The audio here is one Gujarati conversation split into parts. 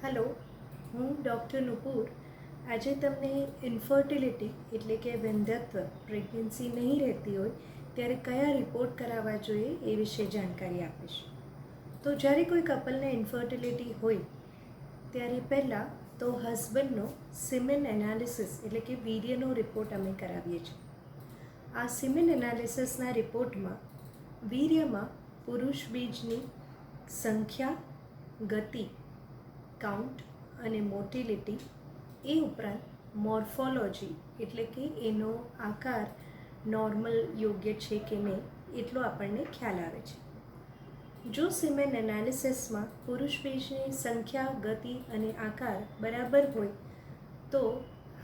હેલો, હું ડૉક્ટર નુપુર આજે તમને ઇન્ફર્ટિલિટી એટલે કે વંધ્યત્વ પ્રેગ્નન્સી નહીં રહેતી હોય ત્યારે કયા રિપોર્ટ કરાવવા જોઈએ એ વિશે જાણકારી આપીશ. તો જ્યારે કોઈ કપલને ઇન્ફર્ટિલિટી હોય ત્યારે પહેલાં તો હસબન્ડનો સિમેન એનાલિસિસ એટલે કે વીર્યનો રિપોર્ટ અમે કરાવીએ છીએ. આ સિમેન એનાલિસિસના રિપોર્ટમાં વીર્યમાં પુરુષ બીજની સંખ્યા, ગતિ, કાઉન્ટ અને મોટિલિટી એ ઉપરાંત મોર્ફોલોજી એટલે કે એનો આકાર નોર્મલ યોગ્ય છે કે નહીં એટલો આપણને ખ્યાલ આવે છે. જો સિમેન એનાલિસિસમાં પુરુષ બીજની સંખ્યા, ગતિ અને આકાર બરાબર હોય તો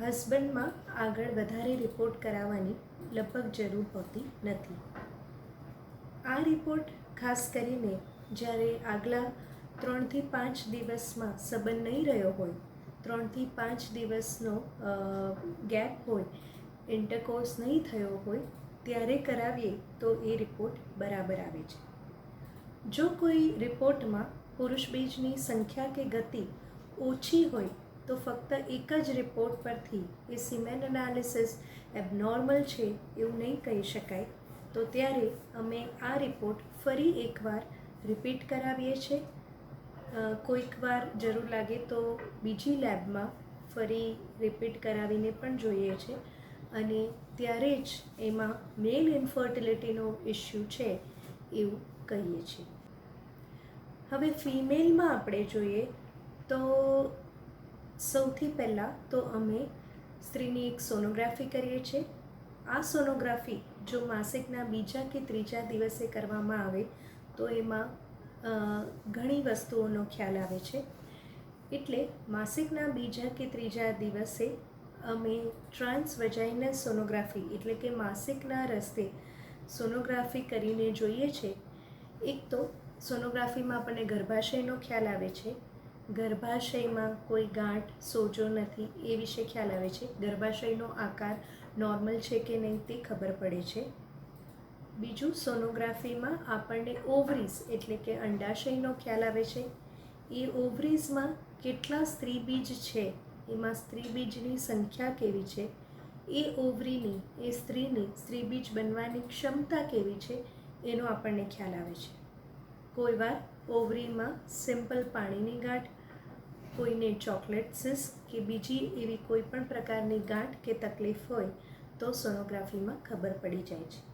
હસબન્ડમાં આગળ વધારે રિપોર્ટ કરાવવાની લગભગ જરૂર હોતી નથી. આ રિપોર્ટ ખાસ કરીને જ્યારે આગલા 3 થી 5 દિવસમાં સંબંધ નહીં રહ્યો હોય, 3 થી 5 દિવસનો ગેપ હોય, ઇન્ટરકોર્સ નહીં થયો હોય ત્યારે કરાવીએ તો એ રિપોર્ટ બરાબર આવે છે. જો કોઈ રિપોર્ટમાં પુરુષ બીજની સંખ્યા કે ગતિ ઓછી હોય તો ફક્ત એક જ રિપોર્ટ પરથી એ સિમેન એનાલિસિસ એબનોર્મલ છે એવું નહીં કહી શકાય. તો ત્યારે અમે આ રિપોર્ટ ફરી એકવાર રિપીટ કરાવીએ છીએ. કોઈક વાર જરૂર લાગે તો બીજી લેબમાં ફરી રિપીટ કરાવીને પણ જોઈએ છે અને ત્યારે જ એમાં મેલ ઇન્ફર્ટિલિટીનો ઇસ્યુ છે એવું કહીએ છીએ. હવે ફિમેલમાં આપણે જોઈએ તો સૌથી પહેલાં તો અમે સ્ત્રીની એક સોનોગ્રાફી કરીએ છીએ. આ સોનોગ્રાફી જો માસિકના બીજા કે ત્રીજા દિવસે કરવામાં આવે તો એમાં ઘણી વસ્તુઓનો ખ્યાલ આવે છે. એટલે માસિકના બીજા કે ત્રીજા દિવસે અમે ટ્રાન્સવજાઇનલ સોનોગ્રાફી એટલે કે માસિકના રસ્તે સોનોગ્રાફી કરીને જોઈએ છે. એક તો સોનોગ્રાફીમાં આપણને ગર્ભાશયનો ખ્યાલ આવે છે, ગર્ભાશયમાં કોઈ ગાંઠ, સોજો નથી એ વિશે ખ્યાલ આવે છે, ગર્ભાશયનો આકાર નોર્મલ છે કે નહીં તે ખબર પડે છે. બીજું, સોનોગ્રાફીમાં આપણને ઓવરીઝ એટલે કે અંડાશયનો ખ્યાલ આવે છે. એ ઓવરીઝમાં કેટલા સ્ત્રીબીજ છે, એમાં સ્ત્રીબીજની સંખ્યા કેવી છે, એ ઓવરીની, એ સ્ત્રીની સ્ત્રીબીજ બનવાની ક્ષમતા કેવી છે એનો આપણને ખ્યાલ આવે છે. કોઈ વાર ઓવરીમાં સિમ્પલ પાણીની ગાંઠ, કોઈને ચોકલેટ સિસ્ટ કે બીજી એવી કોઈ પણ પ્રકારની ગાંઠ કે તકલીફ હોય તો સોનોગ્રાફીમાં ખબર પડી જાય છે.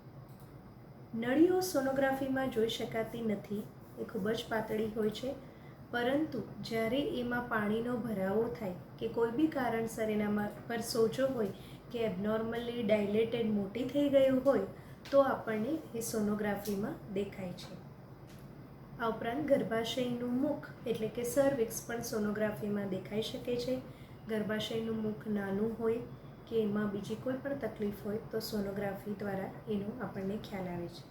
નળીઓ સોનોગ્રાફીમાં જોઈ શકાતી નથી, એ ખૂબ જ પાતળી હોય છે. પરંતુ જ્યારે એમાં પાણીનો ભરાવો થાય કે કોઈ બી કારણસર એનામાં પર સોજો હોય કે એબનોર્મલી ડાયલેટેડ મોટી થઈ ગયું હોય તો આપણને એ સોનોગ્રાફીમાં દેખાય છે. આ ઉપરાંત ગર્ભાશયનું મુખ એટલે કે સર્વિક્સ પણ સોનોગ્રાફીમાં દેખાઈ શકે છે. ગર્ભાશયનું મુખ નાનું હોય કે એમાં બીજી કોઈ પણ તકલીફ હોય તો સોનોગ્રાફી દ્વારા એનો આપણને ખ્યાલ આવે છે.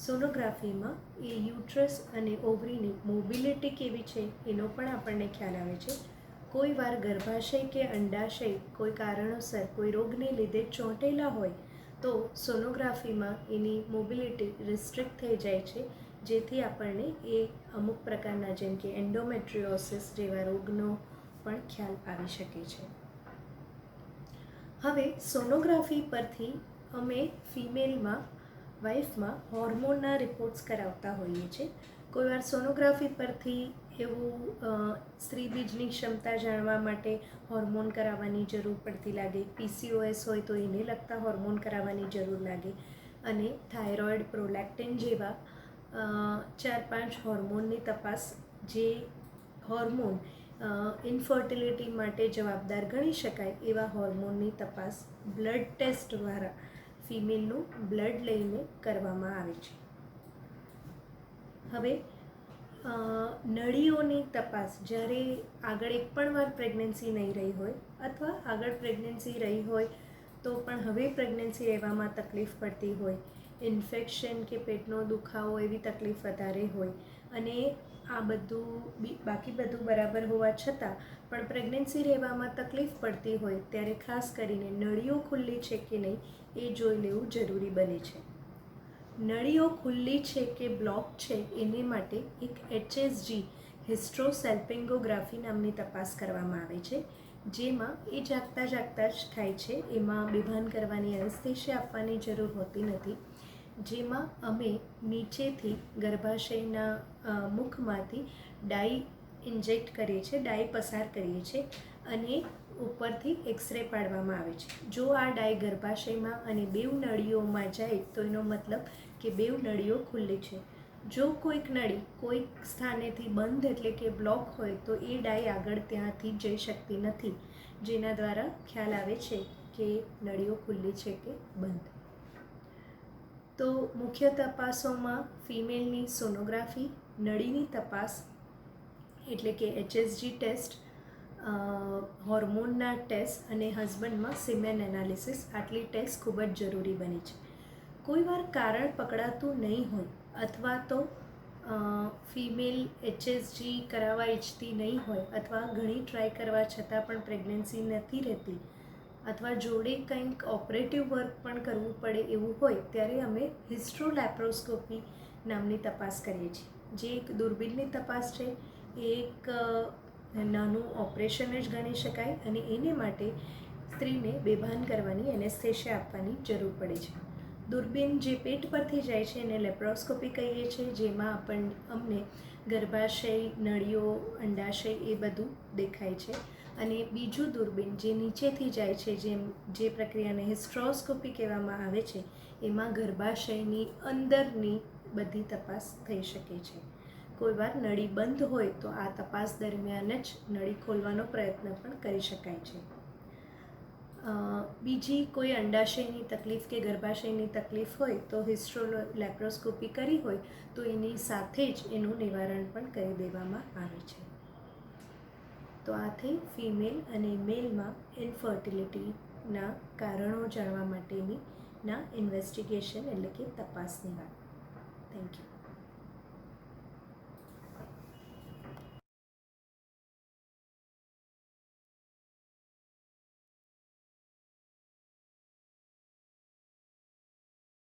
સોનોગ્રાફીમાં એ યુટ્રસ અને ઓવરીની મોબિલિટી કેવી છે એનો પણ આપણને ખ્યાલ આવે છે. કોઈ વાર ગર્ભાશય કે અંડાશય કોઈ કારણોસર કોઈ રોગને લીધે ચોંટેલા હોય તો સોનોગ્રાફીમાં એની મોબિલિટી રિસ્ટ્રિક્ટ થઈ જાય છે, જેથી આપણને એ અમુક પ્રકારના જેમ કે એન્ડોમેટ્રિયોસિસ જેવા રોગનો પણ ખ્યાલ આવી શકે છે. હવે સોનોગ્રાફી પરથી અમે ફિમેલમાં, વાઇફમાં હોર્મોનના રિપોર્ટ્સ કરાવતા હોઈએ છીએ. કોઈ વાર સોનોગ્રાફી પરથી એવું સ્ત્રીબીજની ક્ષમતા જાણવા માટે હોર્મોન કરાવવાની જરૂર પડતી લાગે, PCOS હોય તો એને લગતા હોર્મોન કરાવવાની જરૂર લાગે અને થાઇરોઇડ, પ્રોલેક્ટિન જેવા 4-5 હોર્મોનની તપાસ, જે હોર્મોન ઇન્ફર્ટિલિટી માટે જવાબદાર ગણી શકાય એવા હોર્મોનની તપાસ બ્લડ ટેસ્ટ દ્વારા ફિમેલનું બ્લડ લઈને કરવામાં આવે છે. હવે નળીઓની તપાસ જ્યારે આગળ એક પણ વાર પ્રેગ્નન્સી નહીં રહી હોય અથવા આગળ પ્રેગ્નન્સી રહી હોય તો પણ હવે પ્રેગ્નન્સી રહેવામાં તકલીફ પડતી હોય, ઇન્ફેક્શન કે પેટનો દુખાવો એવી તકલીફ વધારે હોય અને આ બધું બાકી બધું બરાબર હોવા છતાં પણ પ્રેગ્નન્સી રહેવામાં તકલીફ પડતી હોય ત્યારે ખાસ કરીને નળીઓ ખુલ્લી છે કે નહીં એ જોઈ લેવું જરૂરી બને છે. નળીઓ ખુલ્લી છે કે બ્લોક છે એને માટે એક HSG હિસ્ટ્રોસેલ્પિંગોગ્રાફી નામની તપાસ કરવામાં આવે છે, જેમાં એ જાગતા જાગતા જ થાય છે. એમાં બેભાન કરવાની એનેસ્થેશિયા આપવાની જરૂર હોતી નથી. જેમાં અમે નીચેથી ગર્ભાશયના મુખમાંથી ડાઈ ઇન્જેક્ટ કરીએ છીએ, ડાઈ પસાર કરીએ છીએ અને ઉપરથી એક્સરે પાડવામાં આવે છે. જો આ ડાઈ ગર્ભાશયમાં અને બેઉ નળીઓમાં જાય તો એનો મતલબ કે બેઉ નળીઓ ખુલ્લી છે. જો કોઈક નળી કોઈક સ્થાનેથી બંધ એટલે કે બ્લોક હોય તો એ ડાઈ આગળ ત્યાંથી જઈ શકતી નથી, જેના દ્વારા ખ્યાલ આવે છે કે નળીઓ ખુલ્લી છે કે બંધ. તો મુખ્ય તપાસોમાં ફિમેલની સોનોગ્રાફી, નળીની તપાસ એટલે કે HSG ટેસ્ટ, હોર્મોનના ટેસ્ટ અને હસબન્ડમાં સિમેન એનાલિસિસ, આટલી ટેસ્ટ ખૂબ જ જરૂરી બની છે. કોઈ વાર કારણ પકડાતું નહીં હોય અથવા તો ફિમેલ HSG કરાવવા ઈચ્છતી નહીં હોય અથવા ઘણી ટ્રાય કરવા છતાં પણ પ્રેગ્નન્સી નથી રહેતી અથવા જોડે કંઈક ઓપરેટિવ વર્ક પણ કરવું પડે એવું હોય ત્યારે અમે હિસ્ટ્રોલેપ્રોસ્કોપી નામની તપાસ કરીએ છીએ, જે એક દૂરબીનની તપાસ છે. એ એક નાનું ઓપરેશન જ ગણી શકાય અને એને માટે સ્ત્રીને બેભાન કરવાની એનેસ્થેશિયા આપવાની જરૂર પડે છે. દૂરબીન જે પેટ પરથી જાય છે એને લેપ્રોસ્કોપી કહીએ છીએ, જેમાં અમને ગર્ભાશય, નળીઓ, અંડાશય એ બધું દેખાય છે. અને બીજું દૂરબીન જે નીચેથી જાય છે, જે પ્રક્રિયાને હિસ્ટ્રોસ્કોપી કહેવામાં આવે છે, એમાં ગર્ભાશયની અંદરની બધી તપાસ થઈ શકે છે. કોઈ વાર નળી બંધ હોય તો આ તપાસ દરમિયાન જ નળી ખોલવાનો પ્રયત્ન પણ કરી શકાય છે. બીજી કોઈ અંડાશયની તકલીફ કે ગર્ભાશયની તકલીફ હોય તો હિસ્ટ્રોલેપ્રોસ્કોપી કરી હોય તો એની સાથે જ એનું નિવારણ પણ કરી દેવામાં આવે છે. તો આથી ફિમેલ અને મેલમાં ઇન્ફર્ટિલિટીના કારણો જાણવા માટેની ઇન્વેસ્ટિગેશન એટલે કે તપાસની વાત. Thank you.